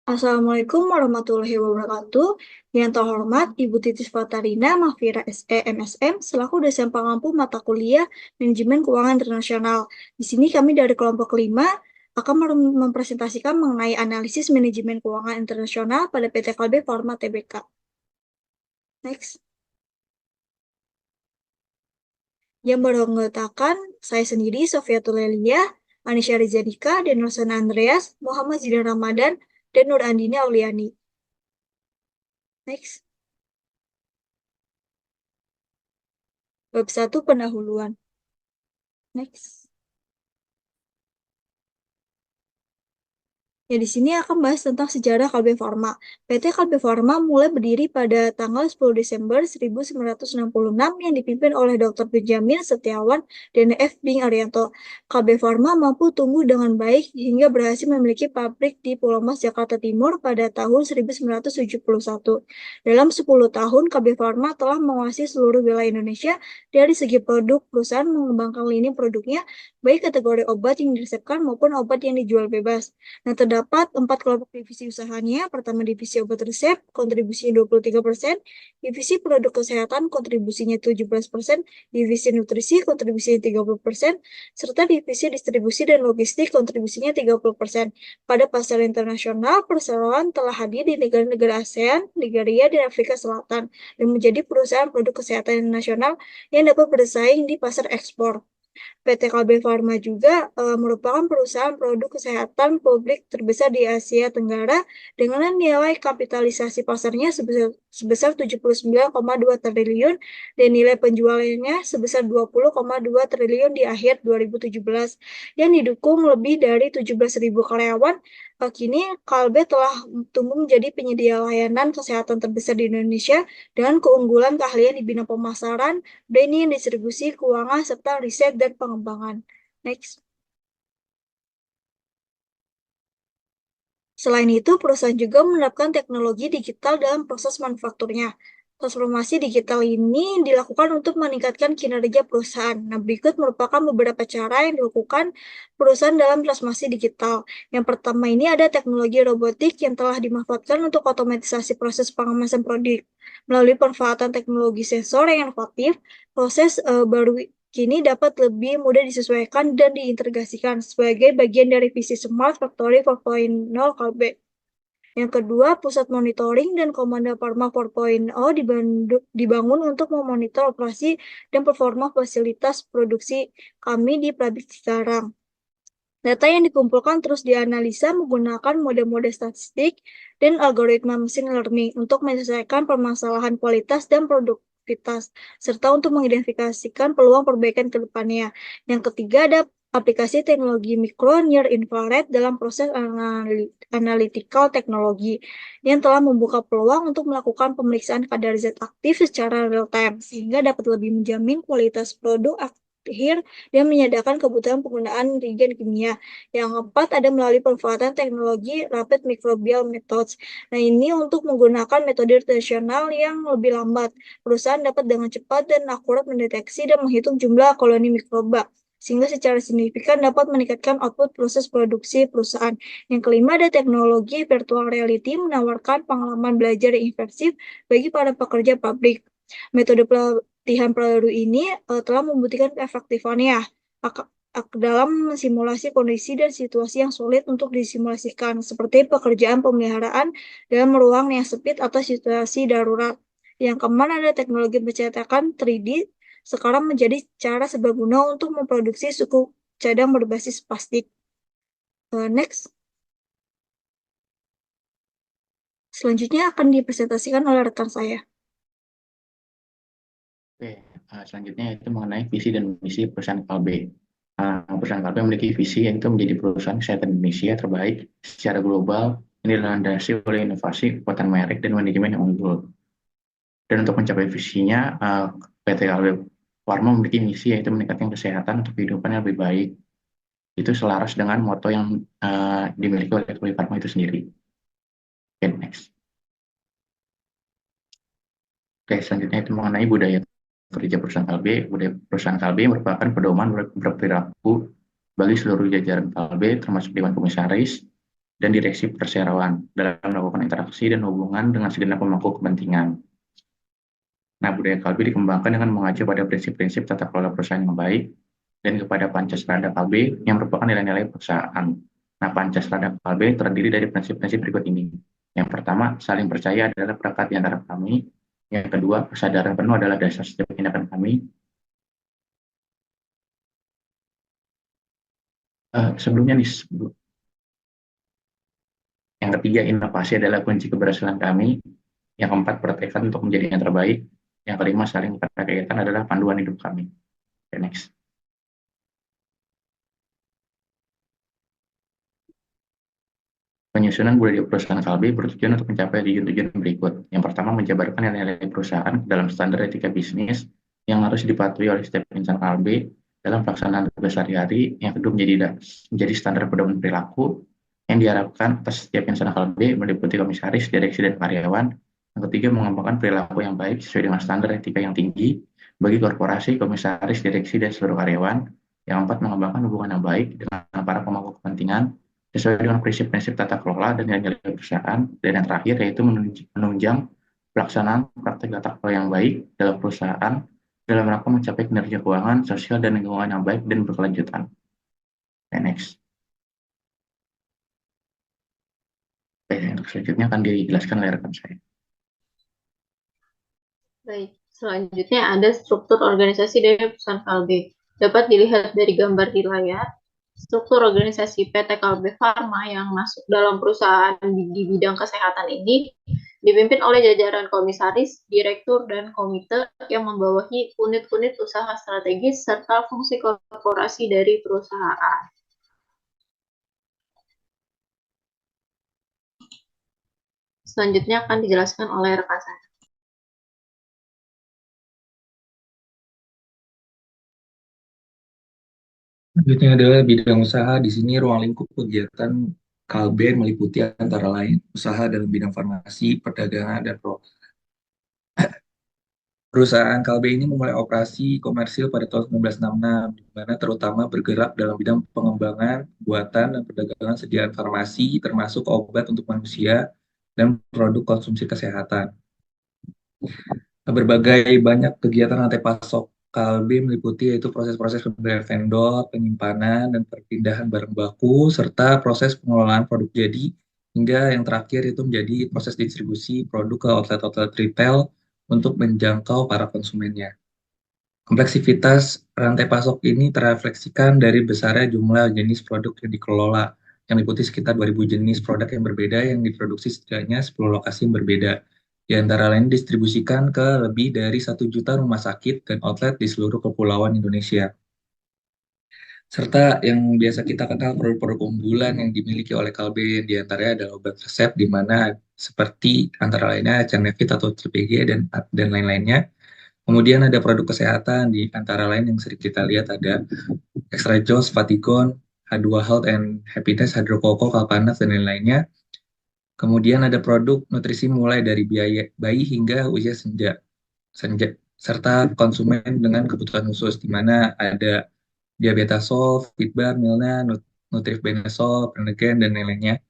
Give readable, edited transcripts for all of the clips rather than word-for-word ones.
Assalamualaikum warahmatullahi wabarakatuh. Yang terhormat Ibu Titis Fatarina Mahfira SE MSM selaku dosen pengampu mata kuliah Manajemen Keuangan Internasional. Di sini kami dari kelompok 5 akan mempresentasikan mengenai analisis manajemen keuangan internasional pada PT Kalbe Pharma Tbk. Next. Yang beranggotakan saya sendiri, Sofia Tulelia, Anisha Rizadika, Denosan Andreas, Muhammad Zidan Ramadan, dan Nur Andini Auliani. Next. Bab 1 pendahuluan. Next. Ya, di sini akan bahas tentang sejarah Kalbe Pharma. PT Kalbe Pharma mulai berdiri pada tanggal 10 Desember 1966 yang dipimpin oleh Dr. Benjamin Setiawan dan F. Bing Arianto. Kalbe Pharma mampu tumbuh dengan baik hingga berhasil memiliki pabrik di Pulau Mas, Jakarta Timur pada tahun 1971. Dalam 10 tahun, Kalbe Pharma telah menguasai seluruh wilayah Indonesia. Dari segi produk, perusahaan mengembangkan lini produknya, baik kategori obat yang diresepkan maupun obat yang dijual bebas. Nah, terdapat 4 kelompok divisi usahanya. Pertama, divisi obat resep, kontribusinya 23%, divisi produk kesehatan, kontribusinya 17%, divisi nutrisi, kontribusinya 30%, serta divisi distribusi dan logistik, kontribusinya 30%. Pada pasar internasional, perseroan telah hadir di negara-negara ASEAN, Nigeria, dan Afrika Selatan, dan menjadi perusahaan produk kesehatan nasional yang dapat bersaing di pasar ekspor. PT Kalbe Pharma juga merupakan perusahaan produk kesehatan publik terbesar di Asia Tenggara dengan nilai kapitalisasi pasarnya sebesar 79,2 triliun dan nilai penjualannya sebesar 20,2 triliun di akhir 2017 yang didukung lebih dari 17.000 karyawan. Kini Kalbe telah tumbuh menjadi penyedia layanan kesehatan terbesar di Indonesia dengan keunggulan keahlian di bidang pemasaran, branding, distribusi, keuangan, serta riset dan pengembangan. Next. Selain itu, perusahaan juga menerapkan teknologi digital dalam proses manufakturnya. Transformasi digital ini dilakukan untuk meningkatkan kinerja perusahaan. Nah, berikut merupakan beberapa cara yang dilakukan perusahaan dalam transformasi digital. Yang pertama ini ada teknologi robotik yang telah dimanfaatkan untuk otomatisasi proses pengemasan produk. Melalui pemanfaatan teknologi sensor yang inovatif, proses baru kini dapat lebih mudah disesuaikan dan diintegrasikan sebagai bagian dari visi Smart Factory 4.0 Kalbe. Yang kedua, pusat monitoring dan komando Pharma 4.0 dibangun untuk memonitor operasi dan performa fasilitas produksi kami di pabrik Cikarang. Data yang dikumpulkan terus dianalisa menggunakan mode-mode statistik dan algoritma machine learning untuk menyelesaikan permasalahan kualitas dan produktivitas, serta untuk mengidentifikasikan peluang perbaikan ke depannya. Yang ketiga ada aplikasi teknologi mikro near infrared dalam proses analytical teknologi yang telah membuka peluang untuk melakukan pemeriksaan kadar zat aktif secara real time, sehingga dapat lebih menjamin kualitas produk akhir dan menyadarkan kebutuhan penggunaan reagen kimia. Yang keempat ada melalui pemanfaatan teknologi rapid microbial methods. Nah, ini untuk menggunakan metode tradisional yang lebih lambat. Perusahaan dapat dengan cepat dan akurat mendeteksi dan menghitung jumlah koloni mikroba, sehingga secara signifikan dapat meningkatkan output proses produksi perusahaan. Yang kelima ada teknologi virtual reality menawarkan pengalaman belajar yang imersif bagi para pekerja pabrik. Metode pelatihan baru ini telah membuktikan keefektifannya dalam simulasi kondisi dan situasi yang sulit untuk disimulasikan, seperti pekerjaan pemeliharaan dalam ruang yang sempit atau situasi darurat. Yang keenam ada teknologi pencetakan 3D sekarang menjadi cara serbaguna untuk memproduksi suku cadang berbasis plastik. Next. Selanjutnya akan dipresentasikan oleh rekan saya. Oke, selanjutnya itu mengenai visi dan misi perusahaan Kalbe. Perusahaan Kalbe memiliki visi yaitu menjadi perusahaan kesehatan Indonesia terbaik secara global yang dilandasi oleh inovasi, kekuatan merek, dan manajemen yang unggul. Dan untuk mencapai visinya, PT Kalbe Pharma memiliki misi yaitu meningkatkan kesehatan untuk kehidupan yang lebih baik. Itu selaras dengan moto yang dimiliki oleh Kalbe Pharma itu sendiri. Oke, next. Oke, selanjutnya itu mengenai budaya kerja perusahaan Kalbe. Budaya perusahaan Kalbe merupakan pedoman berperilaku bagi seluruh jajaran Kalbe, termasuk Dewan Komisaris, dan direksi perseroan dalam melakukan interaksi dan hubungan dengan segenap pemangku kepentingan. Nah, budaya Kalbe dikembangkan dengan mengacu pada prinsip-prinsip tata kelola perusahaan yang baik dan kepada Pancasila Kalbe yang merupakan nilai-nilai perusahaan. Nah, Pancasila Kalbe terdiri dari prinsip-prinsip berikut ini. Yang pertama, saling percaya adalah perekat di antara kami. Yang kedua, kesadaran penuh adalah dasar setiap tindakan kami. Sebelumnya nih, yang ketiga, inovasi adalah kunci keberhasilan kami. Yang keempat, bertekad untuk menjadi yang terbaik. Yang kelima, saling berkaitan adalah panduan hidup kami. Okay, next. Penyusunan budaya perusahaan Kalbe bertujuan untuk mencapai tujuan-tujuan berikut. Yang pertama, menjabarkan nilai-nilai perusahaan dalam standar etika bisnis yang harus dipatuhi oleh setiap insan Kalbe dalam pelaksanaan tugas sehari-hari. Yang kedua, menjadi standar pedoman perilaku yang diharapkan atas setiap insan Kalbe meliputi komisaris, direksi, dan karyawan. Yang ketiga, mengembangkan perilaku yang baik sesuai dengan standar etika yang tinggi bagi korporasi, komisaris, direksi, dan seluruh karyawan. Yang keempat, mengembangkan hubungan yang baik dengan para pemangku kepentingan sesuai dengan prinsip-prinsip tata kelola dan nilai-nilai perusahaan. Dan yang terakhir yaitu menunjang pelaksanaan praktek tata kelola yang baik dalam perusahaan dalam rangka mencapai kinerja keuangan, sosial, dan lingkungan yang baik dan berkelanjutan. Okay, next. Untuk selanjutnya akan dijelaskan oleh rekan saya. Baik, selanjutnya ada struktur organisasi dari perusahaan Kalbe. Dapat dilihat dari gambar di layar. Struktur organisasi PT Kalbe Farma yang masuk dalam perusahaan di bidang kesehatan ini dipimpin oleh jajaran komisaris, direktur, dan komite yang membawahi unit-unit usaha strategis serta fungsi korporasi dari perusahaan. Selanjutnya akan dijelaskan oleh rekan saya. Selanjutnya adalah bidang usaha. Di sini ruang lingkup kegiatan Kalbe meliputi antara lain usaha dalam bidang farmasi, perdagangan, dan perusahaan Kalbe ini memulai operasi komersil pada tahun 1966, di mana terutama bergerak dalam bidang pengembangan, buatan, dan perdagangan sediaan farmasi, termasuk obat untuk manusia dan produk konsumsi kesehatan. Berbagai banyak kegiatan rantai pasok Kalbe meliputi yaitu proses-proses pembelian vendor, penyimpanan, dan perpindahan barang baku, serta proses pengelolaan produk jadi, hingga yang terakhir itu menjadi proses distribusi produk ke outlet-outlet retail untuk menjangkau para konsumennya. Kompleksitas rantai pasok ini terrefleksikan dari besarnya jumlah jenis produk yang dikelola, yang meliputi sekitar 2.000 jenis produk yang berbeda yang diproduksi setidaknya 10 lokasi yang berbeda. Di antara lain distribusikan ke lebih dari 1 juta rumah sakit dan outlet di seluruh kepulauan Indonesia. Serta yang biasa kita kenal produk-produk unggulan yang dimiliki oleh Kalbe, di antaranya adalah obat resep, di mana seperti antara lainnya Canevit atau CPG dan lain-lainnya. Kemudian ada produk kesehatan, di antara lain yang sering kita lihat ada Extra Joss, Fatigon, H2 Health and Happiness, Hydrokoko, Kalpanas, dan lain-lainnya. Kemudian ada produk nutrisi mulai dari bayi hingga usia senja serta konsumen dengan kebutuhan khusus, di mana ada Diabetasol, Fitbar, Milna, Nutrif Benesol, Prenegen, dan lain-lainnya.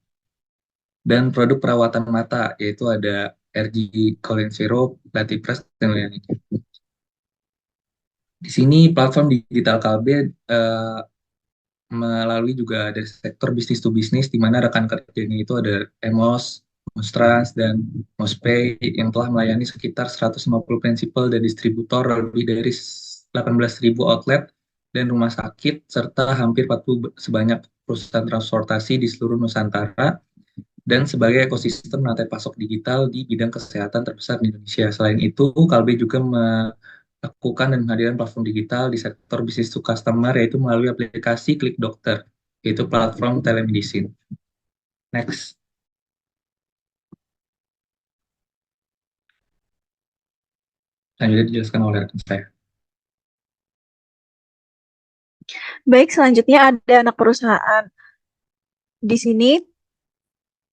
Dan produk perawatan mata, yaitu ada RG Colin Syrup, Latipres, dan lain-lainnya. Di sini platform digital Kalbe melalui juga ada sektor bisnis to bisnis, di mana rekan kerjanya itu ada Emos, Mostrans, dan Mospay yang telah melayani sekitar 150 prinsipal dan distributor lebih dari 18.000 outlet dan rumah sakit, serta hampir 40 sebanyak perusahaan transportasi di seluruh Nusantara, dan sebagai ekosistem rantai pasok digital di bidang kesehatan terbesar di Indonesia. Selain itu, Kalbe juga melakukan dan menghadirkan platform digital di sektor bisnis to customer, yaitu melalui aplikasi Klik Dokter, yaitu platform telemedicine. Next. Lanjut dijelaskan oleh rekan saya. Baik, selanjutnya ada anak perusahaan. Di sini,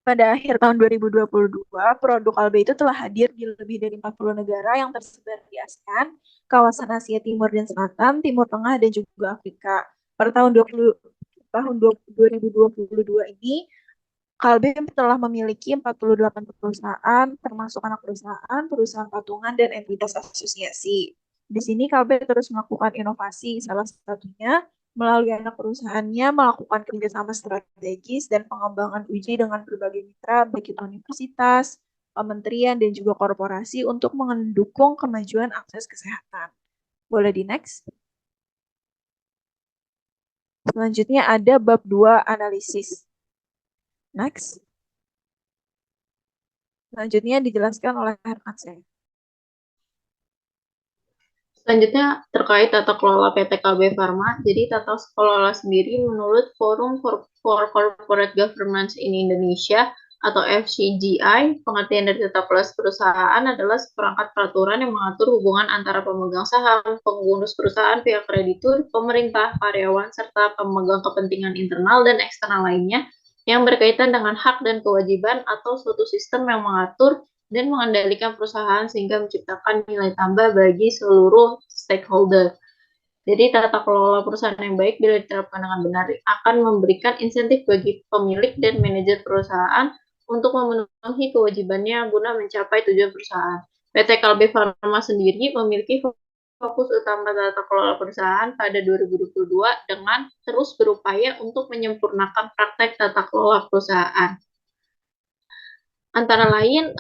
pada akhir tahun 2022, produk Kalbe itu telah hadir di lebih dari 40 negara yang tersebar di ASEAN, kawasan Asia Timur dan Selatan, Timur Tengah, dan juga Afrika. Pada tahun 2022 ini, Kalbe telah memiliki 48 perusahaan, termasuk anak perusahaan, perusahaan patungan, dan entitas asosiasi. Di sini Kalbe terus melakukan inovasi, salah satunya melalui anak perusahaannya melakukan kerjasama strategis dan pengembangan uji dengan berbagai mitra, baik itu universitas, kementerian, dan juga korporasi untuk mendukung kemajuan akses kesehatan. Boleh di next? Selanjutnya ada bab 2 analisis. Next. Selanjutnya dijelaskan oleh rekan saya. Selanjutnya terkait tata kelola PT Kalbe Pharma. Jadi tata kelola sendiri menurut Forum for Corporate Governance in Indonesia atau FCGI, pengertian dari tata kelola perusahaan adalah seperangkat peraturan yang mengatur hubungan antara pemegang saham, pengurus perusahaan, pihak kreditur, pemerintah, karyawan, serta pemegang kepentingan internal dan eksternal lainnya yang berkaitan dengan hak dan kewajiban atau suatu sistem yang mengatur dan mengendalikan perusahaan sehingga menciptakan nilai tambah bagi seluruh stakeholder. Jadi tata kelola perusahaan yang baik bila diterapkan dengan benar akan memberikan insentif bagi pemilik dan manajer perusahaan untuk memenuhi kewajibannya guna mencapai tujuan perusahaan. PT Kalbe Pharma sendiri memiliki fokus utama tata kelola perusahaan pada 2022 dengan terus berupaya untuk menyempurnakan praktek tata kelola perusahaan. Antara lain,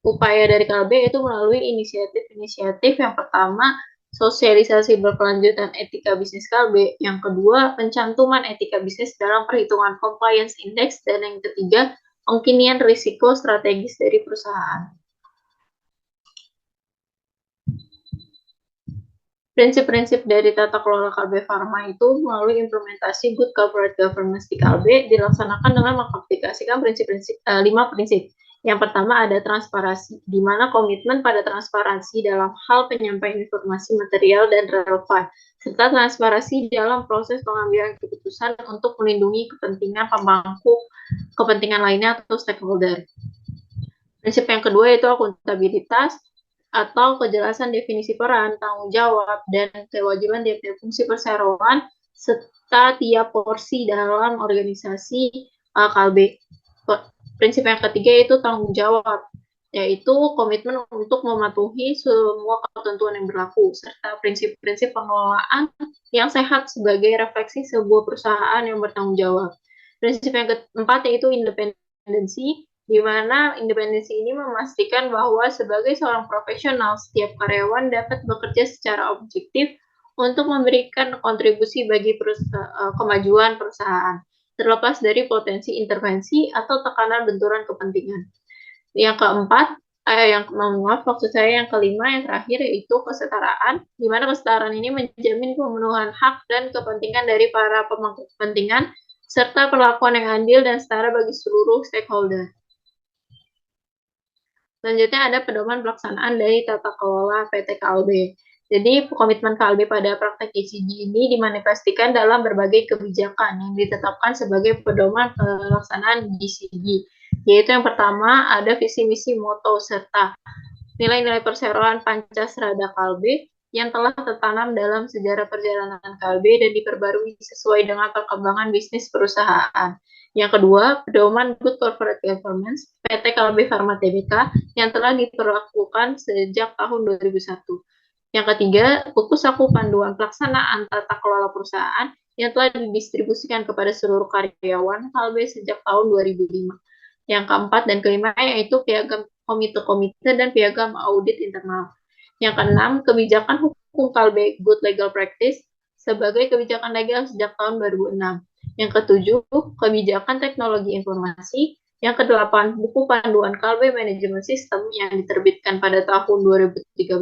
upaya dari Kalbe itu melalui inisiatif-inisiatif yang pertama, sosialisasi berkelanjutan etika bisnis Kalbe, yang kedua, pencantuman etika bisnis dalam perhitungan compliance index, dan yang ketiga, pengkinian risiko strategis dari perusahaan. Prinsip-prinsip dari tata kelola Kalbe Pharma itu melalui implementasi Good Corporate Governance di Kalbe dilaksanakan dengan mengaplikasikan 5 prinsip. Yang pertama ada transparansi, di mana komitmen pada transparansi dalam hal penyampaian informasi material dan relevan, serta transparansi dalam proses pengambilan keputusan untuk melindungi kepentingan pemangku kepentingan lainnya atau stakeholder. Prinsip yang kedua yaitu akuntabilitas, atau kejelasan definisi peran, tanggung jawab, dan kewajiban tiap-tiap fungsi perseroan serta tiap porsi dalam organisasi Kalbe. Prinsip yang ketiga yaitu tanggung jawab, yaitu komitmen untuk mematuhi semua ketentuan yang berlaku, serta prinsip-prinsip pengelolaan yang sehat sebagai refleksi sebuah perusahaan yang bertanggung jawab. Prinsip yang keempat yaitu independensi, di mana independensi ini memastikan bahwa sebagai seorang profesional, setiap karyawan dapat bekerja secara objektif untuk memberikan kontribusi bagi kemajuan perusahaan, terlepas dari potensi intervensi atau tekanan benturan kepentingan. Yang keempat, maksud saya yang kelima, yang terakhir yaitu kesetaraan, di mana kesetaraan ini menjamin pemenuhan hak dan kepentingan dari para pemangku kepentingan, serta perlakuan yang adil dan setara bagi seluruh stakeholder. Selanjutnya ada pedoman pelaksanaan dari tata kelola PT Kalbe. Jadi komitmen Kalbe pada praktek ESG ini dimanifestasikan dalam berbagai kebijakan yang ditetapkan sebagai pedoman pelaksanaan ESG. Yaitu yang pertama ada visi misi moto serta nilai-nilai perseroan Pancasrada Kalbe yang telah tertanam dalam sejarah perjalanan Kalbe dan diperbarui sesuai dengan perkembangan bisnis perusahaan. Yang kedua, pedoman Good Corporate Governance PT Kalbe Pharma Tbk yang telah diperlakukan sejak tahun 2001. Yang ketiga, buku saku panduan pelaksanaan tata kelola perusahaan yang telah didistribusikan kepada seluruh karyawan Kalbe sejak tahun 2005. Yang keempat dan kelima yaitu piagam komite-komite dan piagam audit internal. Yang keenam, kebijakan hukum Kalbe Good Legal Practice sebagai kebijakan legal sejak tahun 2006. Yang ketujuh, kebijakan teknologi informasi. Yang kedelapan, buku panduan Kalbe Management System yang diterbitkan pada tahun 2013.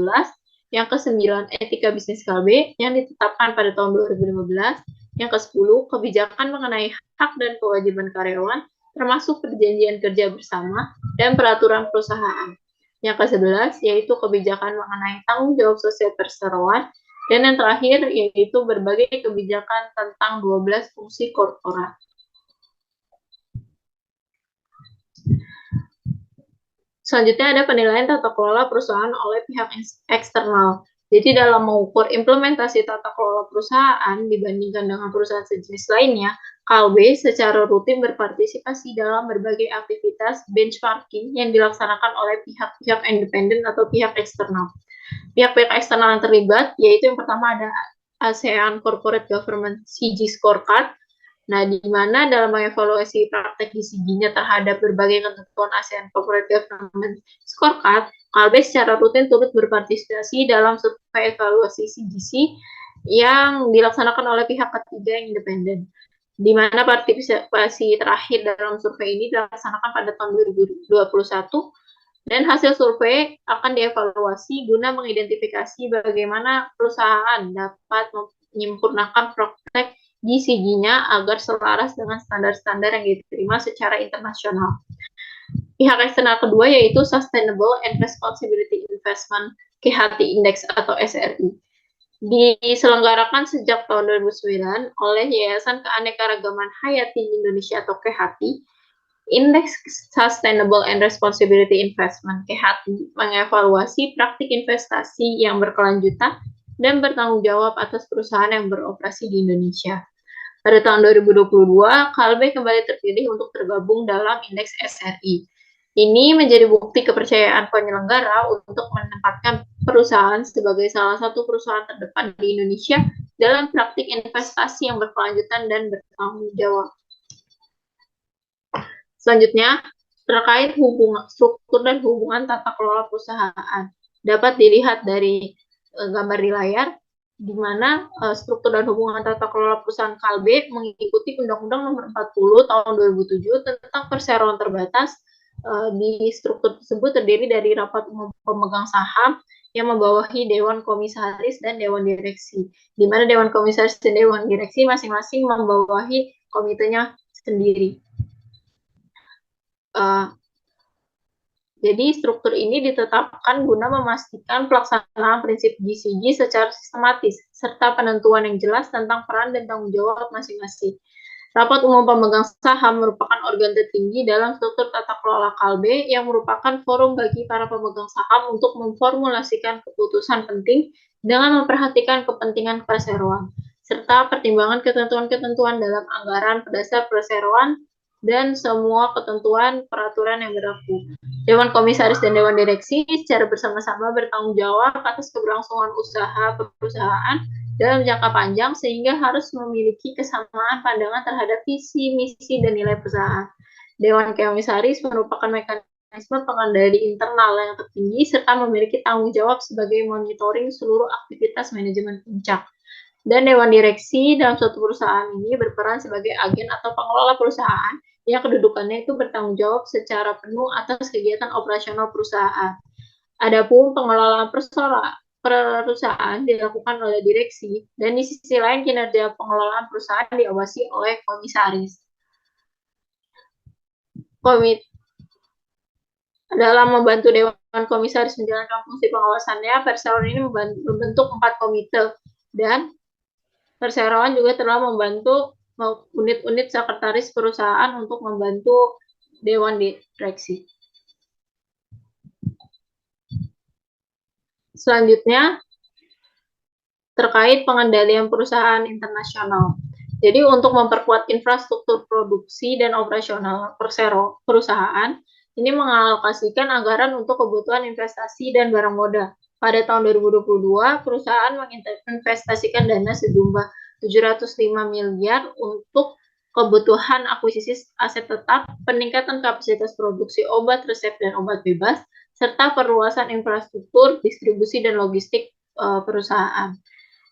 Yang kesembilan, etika bisnis Kalbe yang ditetapkan pada tahun 2015. Yang kesepuluh, kebijakan mengenai hak dan kewajiban karyawan, termasuk perjanjian kerja bersama dan peraturan perusahaan. Yang ke-11 yaitu kebijakan mengenai tanggung jawab sosial perseroan, dan yang terakhir yaitu berbagai kebijakan tentang 12 fungsi korporat. Selanjutnya ada penilaian tata kelola perusahaan oleh pihak eksternal. Jadi dalam mengukur implementasi tata kelola perusahaan dibandingkan dengan perusahaan sejenis lainnya, Kalbe secara rutin berpartisipasi dalam berbagai aktivitas benchmarking yang dilaksanakan oleh pihak-pihak independen atau pihak eksternal. Pihak-pihak eksternal yang terlibat yaitu yang pertama ada ASEAN Corporate Governance CG Scorecard. Nah, di mana dalam mengevaluasi praktek CG-nya terhadap berbagai ketentuan ASEAN Corporate Governance Scorecard, Kalbe secara rutin turut berpartisipasi dalam survei evaluasi CGC yang dilaksanakan oleh pihak ketiga yang independen. Di mana partisipasi terakhir dalam survei ini dilaksanakan pada tahun 2021 dan hasil survei akan dievaluasi guna mengidentifikasi bagaimana perusahaan dapat menyempurnakan praktek di CG-nya agar selaras dengan standar-standar yang diterima secara internasional. Pihak eksternal kedua yaitu Sustainable and Responsibility Investment KHT Index atau SRI. Diselenggarakan sejak tahun 2009 oleh Yayasan Keanekaragaman Hayati Indonesia atau KHT. Indeks Sustainable and Responsibility Investment KHT mengevaluasi praktik investasi yang berkelanjutan dan bertanggung jawab atas perusahaan yang beroperasi di Indonesia. Pada tahun 2022, Kalbe kembali terpilih untuk tergabung dalam indeks SRI. Ini menjadi bukti kepercayaan penyelenggara untuk menempatkan perusahaan sebagai salah satu perusahaan terdepan di Indonesia dalam praktik investasi yang berkelanjutan dan bertanggung jawab. Selanjutnya, terkait struktur dan hubungan tata kelola perusahaan. Dapat dilihat dari gambar di layar, di mana struktur dan hubungan tata kelola perusahaan Kalbe mengikuti Undang-Undang Nomor 40 Tahun 2007 tentang perseroan terbatas. Di struktur tersebut terdiri dari rapat umum pemegang saham yang membawahi Dewan Komisaris dan Dewan Direksi, di mana Dewan Komisaris dan Dewan Direksi masing-masing membawahi komitenya sendiri. Jadi struktur ini ditetapkan guna memastikan pelaksanaan prinsip GCG secara sistematis, serta penentuan yang jelas tentang peran dan tanggung jawab masing-masing. Rapat Umum Pemegang Saham merupakan organ tertinggi dalam struktur tata kelola Kalbe yang merupakan forum bagi para pemegang saham untuk memformulasikan keputusan penting dengan memperhatikan kepentingan perseroan, serta pertimbangan ketentuan-ketentuan dalam anggaran berdasar perseroan dan semua ketentuan peraturan yang berlaku. Dewan Komisaris dan Dewan Direksi secara bersama-sama bertanggung jawab atas keberlangsungan usaha perusahaan dalam jangka panjang sehingga harus memiliki kesamaan pandangan terhadap visi, misi, dan nilai perusahaan. Dewan Komisaris merupakan mekanisme pengendali internal yang tertinggi serta memiliki tanggung jawab sebagai monitoring seluruh aktivitas manajemen puncak. Dan Dewan Direksi dalam suatu perusahaan ini berperan sebagai agen atau pengelola perusahaan yang kedudukannya itu bertanggung jawab secara penuh atas kegiatan operasional perusahaan. Adapun pengelolaan perusahaan dilakukan oleh direksi, dan di sisi lain kinerja pengelolaan perusahaan diawasi oleh komisaris. Dalam membantu Dewan Komisaris menjalankan fungsi pengawasannya, perseroan ini membentuk 4 komite, dan perseroan juga telah membantu unit-unit sekretaris perusahaan untuk membantu Dewan Direksi. Selanjutnya, terkait pengendalian perusahaan internasional. Jadi, untuk memperkuat infrastruktur produksi dan operasional perusahaan, ini mengalokasikan anggaran untuk kebutuhan investasi dan barang modal. Pada tahun 2022, perusahaan menginvestasikan dana sejumlah 705 miliar untuk kebutuhan akuisisi aset tetap, peningkatan kapasitas produksi obat resep dan obat bebas, serta perluasan infrastruktur, distribusi, dan logistik perusahaan.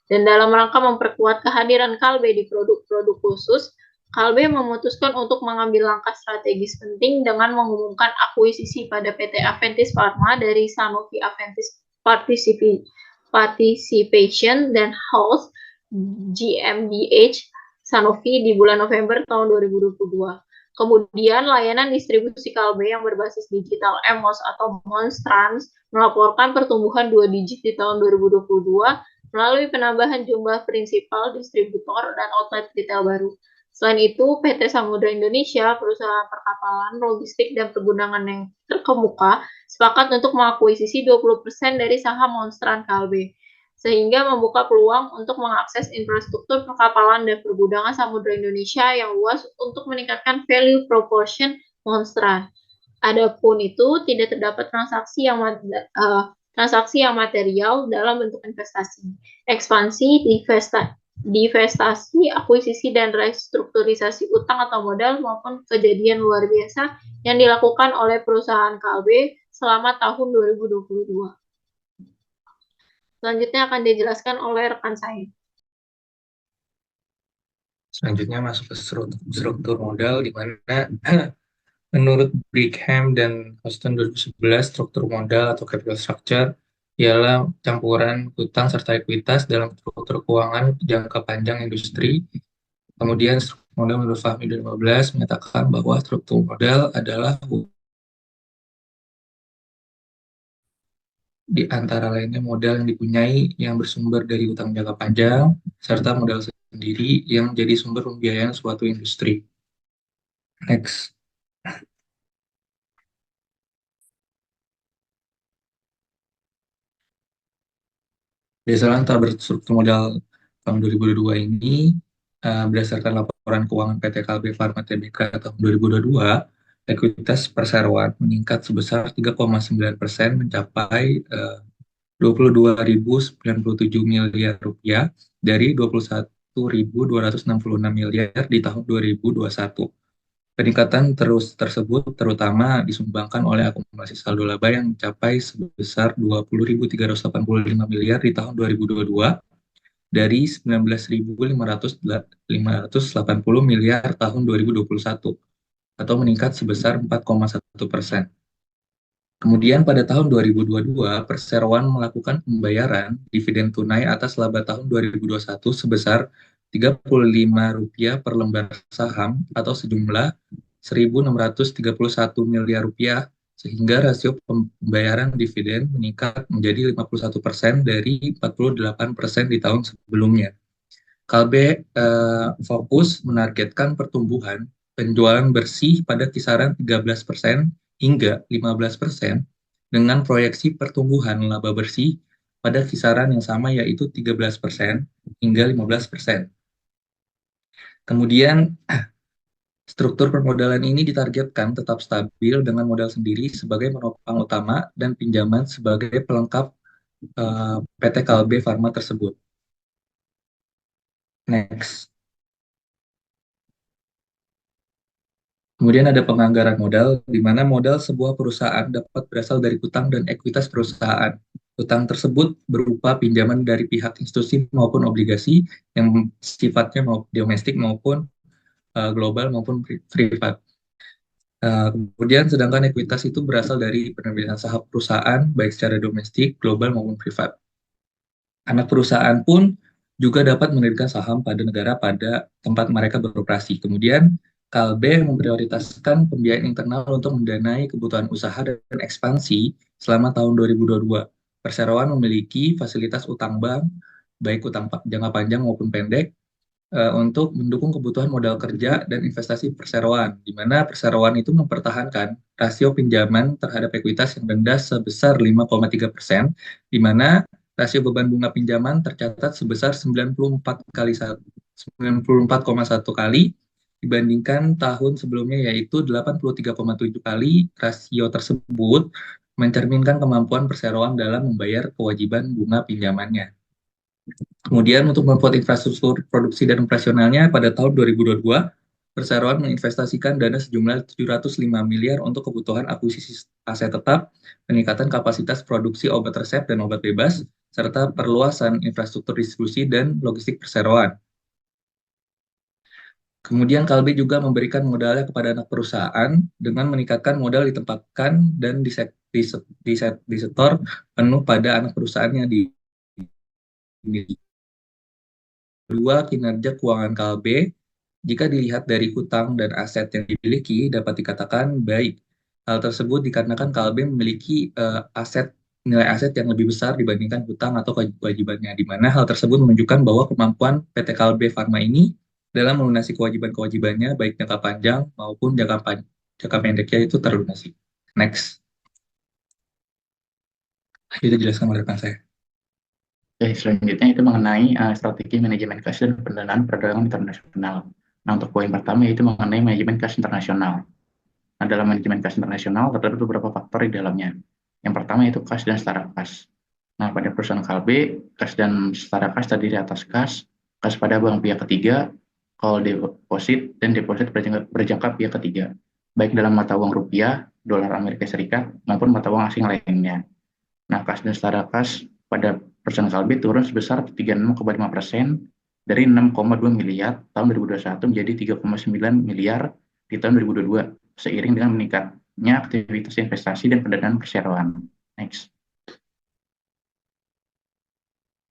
Dan dalam rangka memperkuat kehadiran Kalbe di produk-produk khusus, Kalbe memutuskan untuk mengambil langkah strategis penting dengan mengumumkan akuisisi pada PT Aventis Pharma dari Sanofi Aventis Participation dan Health GmbH Sanofi di bulan November tahun 2022. Kemudian, layanan distribusi Kalbe yang berbasis digital EMOS atau Monstrans melaporkan pertumbuhan 2 digit di tahun 2022 melalui penambahan jumlah prinsipal, distributor, dan outlet retail baru. Selain itu, PT Samudra Indonesia, perusahaan perkapalan, logistik, dan pergunungan yang terkemuka, sepakat untuk mengakuisisi 20% dari saham Monstran Kalbe. sehingga membuka peluang untuk mengakses infrastruktur perkapalan dan pergudangan samudera Indonesia yang luas untuk meningkatkan value proportion monstran. Adapun itu tidak terdapat transaksi yang material dalam bentuk investasi, ekspansi, divestasi, akuisisi, dan restrukturisasi utang atau modal maupun kejadian luar biasa yang dilakukan oleh perusahaan KLB selama tahun 2022. Selanjutnya akan dijelaskan oleh rekan saya. Selanjutnya masuk ke struktur modal, di mana menurut Brigham dan Houston 2011, struktur modal atau capital structure ialah campuran hutang serta ekuitas dalam struktur keuangan jangka panjang industri. Kemudian struktur modal menurut Fahmi 2015 menyatakan bahwa struktur modal adalah di antara lainnya modal yang dipunyai yang bersumber dari utang jangka panjang, serta modal sendiri yang jadi sumber pembiayaan suatu industri. Next. Berdasarkan tabel struktur modal tahun 2022 ini, berdasarkan laporan keuangan PT KLB Pharma Tbk tahun 2022, ekuitas perseroan meningkat sebesar 3,9% mencapai 22.097 miliar rupiah dari 21.266 miliar di tahun 2021. Peningkatan tersebut terutama disumbangkan oleh akumulasi saldo laba yang mencapai sebesar 20.385 miliar di tahun 2022 dari 19.580 miliar tahun 2021 atau meningkat sebesar 4,1%. Kemudian pada tahun 2022, Perseroan melakukan pembayaran dividen tunai atas laba tahun 2021 sebesar Rp35 per lembar saham atau sejumlah Rp1.631 miliar, sehingga rasio pembayaran dividen meningkat menjadi 51% dari 48% di tahun sebelumnya. KLB fokus menargetkan pertumbuhan penjualan bersih pada kisaran 13% hingga 15% dengan proyeksi pertumbuhan laba bersih pada kisaran yang sama yaitu 13% hingga 15%. Kemudian struktur permodalan ini ditargetkan tetap stabil dengan modal sendiri sebagai penopang utama dan pinjaman sebagai pelengkap PT KLB Pharma tersebut. Next. Kemudian ada penganggaran modal, di mana modal sebuah perusahaan dapat berasal dari hutang dan ekuitas perusahaan. Hutang tersebut berupa pinjaman dari pihak institusi maupun obligasi yang sifatnya domestik maupun global maupun privat. Kemudian sedangkan ekuitas itu berasal dari penerbitan saham perusahaan baik secara domestik, global maupun privat. Anak perusahaan pun juga dapat menerbitkan saham pada negara pada tempat mereka beroperasi. Kemudian KLB memprioritaskan pembiayaan internal untuk mendanai kebutuhan usaha dan ekspansi selama tahun 2022. Perseroan memiliki fasilitas utang bank, baik utang jangka panjang maupun pendek, untuk mendukung kebutuhan modal kerja dan investasi perseroan, di mana perseroan itu mempertahankan rasio pinjaman terhadap ekuitas yang rendah sebesar 5,3%, di mana rasio beban bunga pinjaman tercatat sebesar 94,1 kali dibandingkan tahun sebelumnya yaitu 83,7 kali. Rasio tersebut mencerminkan kemampuan perseroan dalam membayar kewajiban bunga pinjamannya. Kemudian untuk membuat infrastruktur produksi dan operasionalnya pada tahun 2022, Perseroan menginvestasikan dana sejumlah 705 miliar untuk kebutuhan akuisisi aset tetap, peningkatan kapasitas produksi obat resep dan obat bebas, serta perluasan infrastruktur distribusi dan logistik perseroan. Kemudian KLB juga memberikan modalnya kepada anak perusahaan dengan meningkatkan modal ditempatkan dan disetor penuh pada anak perusahaan yang dimiliki. Kedua, kinerja keuangan KLB jika dilihat dari hutang dan aset yang dimiliki dapat dikatakan baik. Hal tersebut dikarenakan KLB memiliki nilai aset yang lebih besar dibandingkan hutang atau kewajibannya, di mana hal tersebut menunjukkan bahwa kemampuan PT KLB Pharma ini dalam melunasi kewajiban-kewajibannya baik jangka panjang maupun jangka pendeknya itu terlunasi. Next. Itu dijelaskan oleh rekan saya. Selanjutnya itu mengenai strategi manajemen kas dan pendanaan perdagangan internasional. Nah, untuk poin pertama yaitu mengenai manajemen kas internasional. Nah, dalam manajemen kas internasional terdapat beberapa faktor di dalamnya. Yang pertama yaitu kas dan setara kas. Nah, pada perusahaan KLB, kas dan setara kas terdiri atas kas pada bank pihak ketiga, call deposit, dan deposit berjangka pihak ketiga, baik dalam mata uang rupiah, dolar Amerika Serikat, maupun mata uang asing lainnya. Nah, kas dan setara kas pada perusahaan KLB turun sebesar 36,5% dari 6,2 miliar tahun 2021 menjadi 3,9 miliar di tahun 2022, seiring dengan meningkatnya aktivitas investasi dan pendanaan perseroan. Next.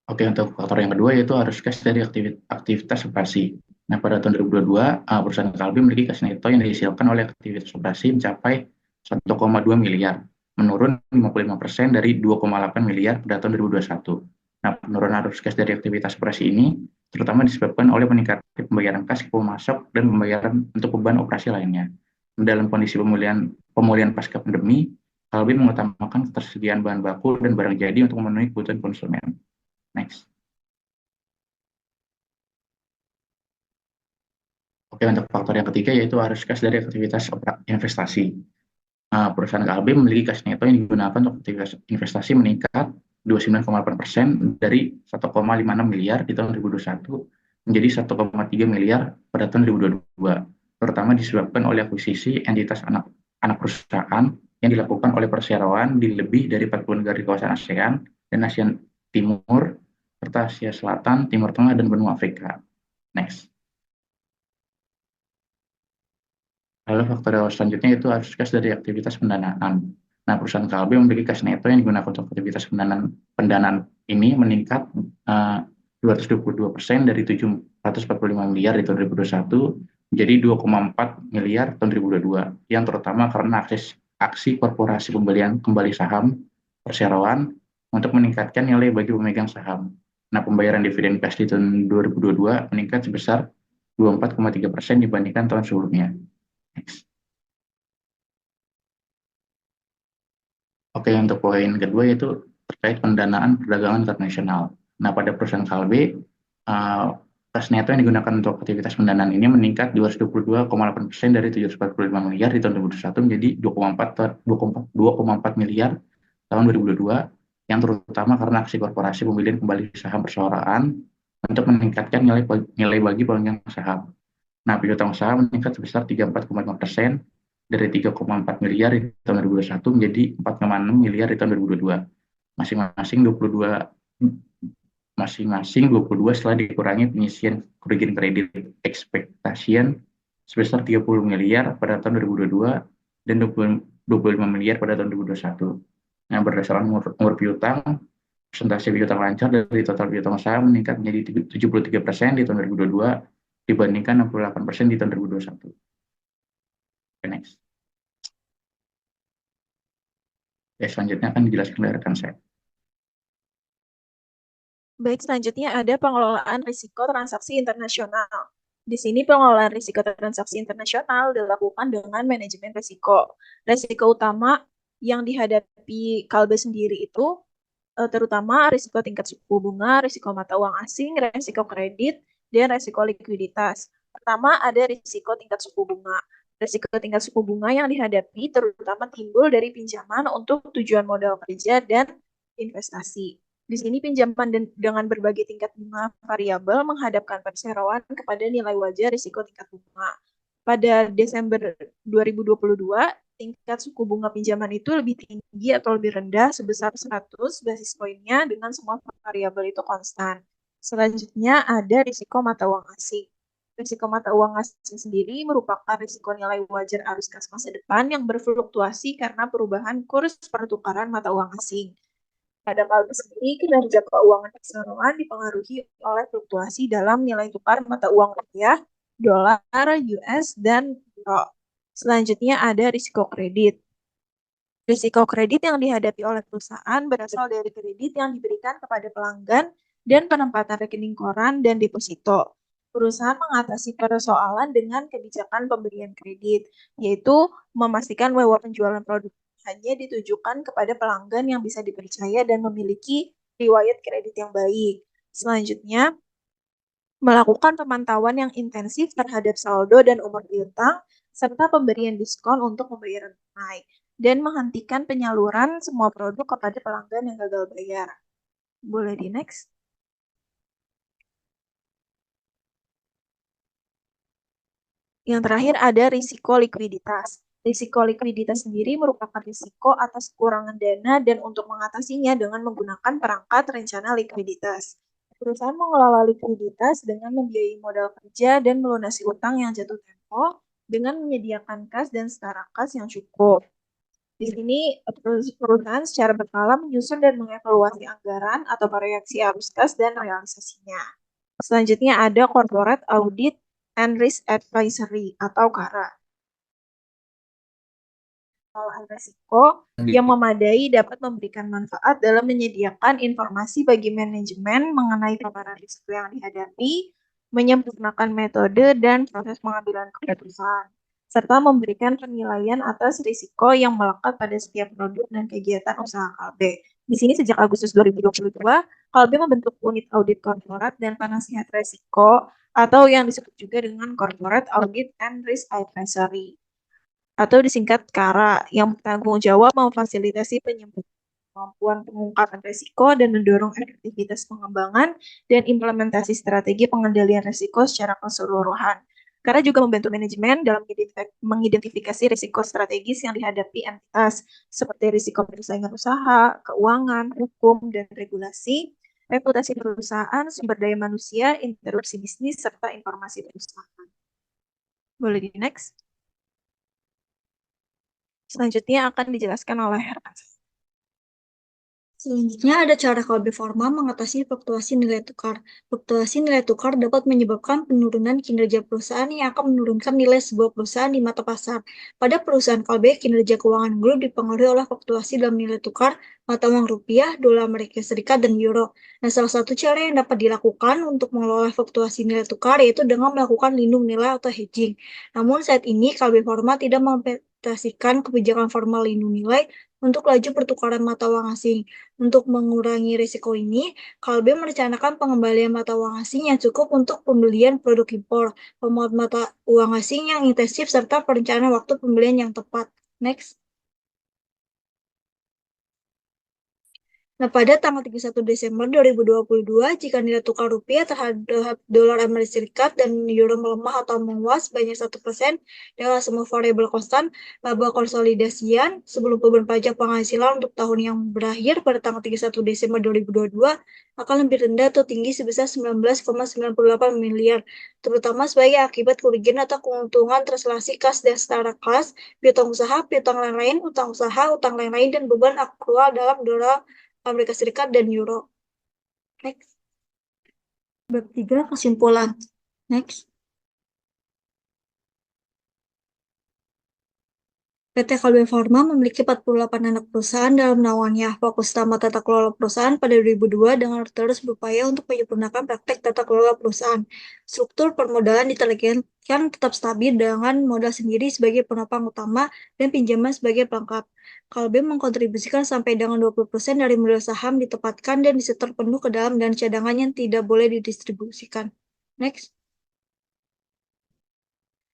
Oke, untuk faktor yang kedua yaitu arus kas dari aktivitas operasi. Nah, pada tahun 2022, perusahaan KLB memiliki kas neto yang dihasilkan oleh aktivitas operasi mencapai 1,2 miliar, menurun 55% dari 2,8 miliar pada tahun 2021. Nah, penurunan arus kas dari aktivitas operasi ini terutama disebabkan oleh meningkatnya pembayaran kas ke pemasok dan pembayaran untuk beban operasi lainnya. Dalam kondisi pemulihan pasca pandemi, KLB mengutamakan ketersediaan bahan baku dan barang jadi untuk memenuhi kebutuhan konsumen. Next. Oke, untuk faktor yang ketiga yaitu arus kas dari aktivitas investasi. Perusahaan KLB memiliki kas neto yang digunakan untuk aktivitas investasi meningkat 29,8% dari 1,56 miliar di tahun 2021 menjadi 1,3 miliar pada tahun 2022, terutama disebabkan oleh akuisisi entitas anak perusahaan yang dilakukan oleh perseroan di lebih dari 40 negara di kawasan ASEAN dan Asia Timur, serta Asia Selatan, Timur Tengah, dan benua Afrika. Next. Lalu faktor selanjutnya itu arus kas dari aktivitas pendanaan. Nah, perusahaan KLB memiliki kas neto yang digunakan untuk aktivitas pendanaan ini meningkat 222% dari 745 miliar di tahun 2021 menjadi 2,4 miliar tahun 2022, yang terutama karena aksi korporasi pembelian kembali saham perseroan untuk meningkatkan nilai bagi pemegang saham. Nah, pembayaran dividen kas di tahun 2022 meningkat sebesar 24,3% dibandingkan tahun sebelumnya. Next. Oke, untuk poin kedua yaitu terkait pendanaan perdagangan internasional. Nah, pada perusahaan KLB, kas neto yang digunakan untuk aktivitas pendanaan ini meningkat 222,8% dari 745 miliar di tahun 2021 menjadi 2,4 miliar tahun 2022, yang terutama karena aksi korporasi pembelian kembali saham perseroan untuk meningkatkan nilai bagi pemegang saham. Nah, piutang usaha meningkat sebesar 34,5% dari 3,4 miliar di tahun 2021 menjadi 4,6 miliar di tahun 2022. Masing-masing 22 setelah dikurangi pengisian kerugian kredit expectation sebesar 30 miliar pada tahun 2022 dan 25 miliar pada tahun 2021. Nah, berdasarkan umur piutang, persentase piutang lancar dari total piutang usaha meningkat menjadi 73% di tahun 2022 dibandingkan 68% di tahun 2021. Next. Selanjutnya akan dijelaskan oleh rekan saya. Baik, selanjutnya ada pengelolaan risiko transaksi internasional. Di sini pengelolaan risiko transaksi internasional dilakukan dengan manajemen risiko. Risiko utama yang dihadapi KLB sendiri itu terutama risiko tingkat suku bunga, risiko mata uang asing, risiko kredit, dan risiko likuiditas. Pertama ada risiko tingkat suku bunga. Risiko tingkat suku bunga yang dihadapi terutama timbul dari pinjaman untuk tujuan modal kerja dan investasi. Di sini pinjaman dengan berbagai tingkat bunga variabel menghadapkan perseroan kepada nilai wajar risiko tingkat bunga. Pada Desember 2022, tingkat suku bunga pinjaman itu lebih tinggi atau lebih rendah sebesar 100 basis poinnya dengan semua variabel itu konstan. Selanjutnya ada risiko mata uang asing. Risiko mata uang asing sendiri merupakan risiko nilai wajar arus kas masa depan yang berfluktuasi karena perubahan kurs pertukaran mata uang asing. Pada KLB sendiri, kinerja keuangan perseroan dipengaruhi oleh fluktuasi dalam nilai tukar mata uang rupiah, dolar, US, dan euro. Selanjutnya ada risiko kredit. Risiko kredit yang dihadapi oleh perusahaan berasal dari kredit yang diberikan kepada pelanggan dan penempatan rekening koran dan deposito. Perusahaan mengatasi persoalan dengan kebijakan pemberian kredit, yaitu memastikan bahwa penjualan produk hanya ditujukan kepada pelanggan yang bisa dipercaya dan memiliki riwayat kredit yang baik. Selanjutnya, melakukan pemantauan yang intensif terhadap saldo dan umur piutang, serta pemberian diskon untuk pembayaran tunai, dan menghentikan penyaluran semua produk kepada pelanggan yang gagal bayar. Boleh di next? Yang terakhir ada risiko likuiditas. Risiko likuiditas sendiri merupakan risiko atas kekurangan dana dan untuk mengatasinya dengan menggunakan perangkat rencana likuiditas. Perusahaan mengelola likuiditas dengan membiayai modal kerja dan melunasi utang yang jatuh tempo dengan menyediakan kas dan setara kas yang cukup. Di sini perusahaan secara berkala menyusun dan mengevaluasi anggaran atau proyeksi arus kas dan realisasinya. Selanjutnya ada Corporate Audit and Risk Advisory atau KARA. Pengelolaan risiko yang memadai dapat memberikan manfaat dalam menyediakan informasi bagi manajemen mengenai paparan risiko yang dihadapi, menyempurnakan metode dan proses pengambilan keputusan, serta memberikan penilaian atas risiko yang melekat pada setiap produk dan kegiatan usaha Kalbe. Di sini sejak Agustus 2022, Kalbe membentuk unit audit korporat dan penasihat risiko atau yang disebut juga dengan Corporate Audit and Risk Advisory atau disingkat KARA yang bertanggung jawab memfasilitasi kemampuan pengungkapan risiko dan mendorong efektivitas pengembangan dan implementasi strategi pengendalian risiko secara keseluruhan. KARA juga membantu manajemen dalam mengidentifikasi risiko strategis yang dihadapi entitas seperti risiko persaingan usaha, keuangan, hukum, dan regulasi, reputasi perusahaan, sumber daya manusia, interupsi bisnis, serta informasi perusahaan. Boleh di next? Selanjutnya akan dijelaskan oleh Herman. Selanjutnya ada cara Kalbe Pharma mengatasi fluktuasi nilai tukar. Fluktuasi nilai tukar dapat menyebabkan penurunan kinerja perusahaan yang akan menurunkan nilai sebuah perusahaan di mata pasar. Pada perusahaan Kalbe, kinerja keuangan grup dipengaruhi oleh fluktuasi dalam nilai tukar mata uang rupiah, dolar Amerika Serikat, dan euro. Nah, salah satu cara yang dapat dilakukan untuk mengelola fluktuasi nilai tukar yaitu dengan melakukan lindung nilai atau hedging. Namun saat ini Kalbe Pharma tidak mengimplementasikan kebijakan formal lindung nilai untuk laju pertukaran mata uang asing. Untuk mengurangi risiko ini, Kalbe merencanakan pengembalian mata uang asing yang cukup untuk pembelian produk impor, pemuat mata uang asing yang intensif, serta perencanaan waktu pembelian yang tepat. Next. Nah, pada tanggal 31 Desember 2022, jika nilai tukar rupiah terhadap dolar Amerika Serikat dan euro melemah atau menguat sebanyak 1% dengan semua variabel konstan, laba konsolidasian sebelum beban pajak penghasilan untuk tahun yang berakhir pada tanggal 31 Desember 2022 akan lebih rendah atau tinggi sebesar 19,98 miliar, terutama sebagai akibat kerugian atau keuntungan translasi kas dan setara kas, piutang usaha, piutang lain-lain, utang usaha, utang lain-lain, dan beban akrual dalam dolar Amerika Serikat dan euro. Next. Bab 3 kesimpulan. Next. PT Kalbe Pharma memiliki 48 anak perusahaan dalam naungannya. Fokus utama tata kelola perusahaan pada 2002 dengan terus berupaya untuk menyempurnakan praktek tata kelola perusahaan. Struktur permodalan ditargetkan tetap stabil dengan modal sendiri sebagai penopang utama dan pinjaman sebagai pelengkap. Kalbe mengkontribusikan sampai dengan 20% dari modal saham ditempatkan dan disetor penuh ke dalam dan cadangan yang tidak boleh didistribusikan. Next.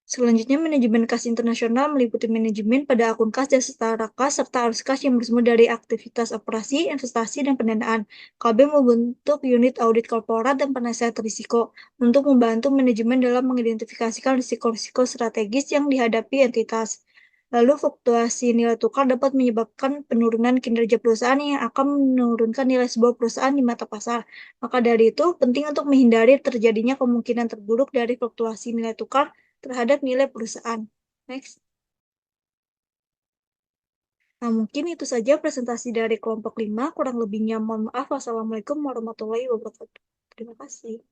Selanjutnya, manajemen kas internasional meliputi manajemen pada akun kas dan setara kas serta arus kas yang bersumber dari aktivitas operasi, investasi, dan pendanaan. KB membentuk unit audit korporat dan penasihat risiko untuk membantu manajemen dalam mengidentifikasikan risiko-risiko strategis yang dihadapi entitas. Lalu, fluktuasi nilai tukar dapat menyebabkan penurunan kinerja perusahaan yang akan menurunkan nilai sebuah perusahaan di mata pasar. Maka dari itu, penting untuk menghindari terjadinya kemungkinan terburuk dari fluktuasi nilai tukar terhadap nilai perusahaan. Next. Nah, mungkin itu saja presentasi dari kelompok 5. Kurang lebihnya mohon maaf. Wassalamualaikum warahmatullahi wabarakatuh. Terima kasih.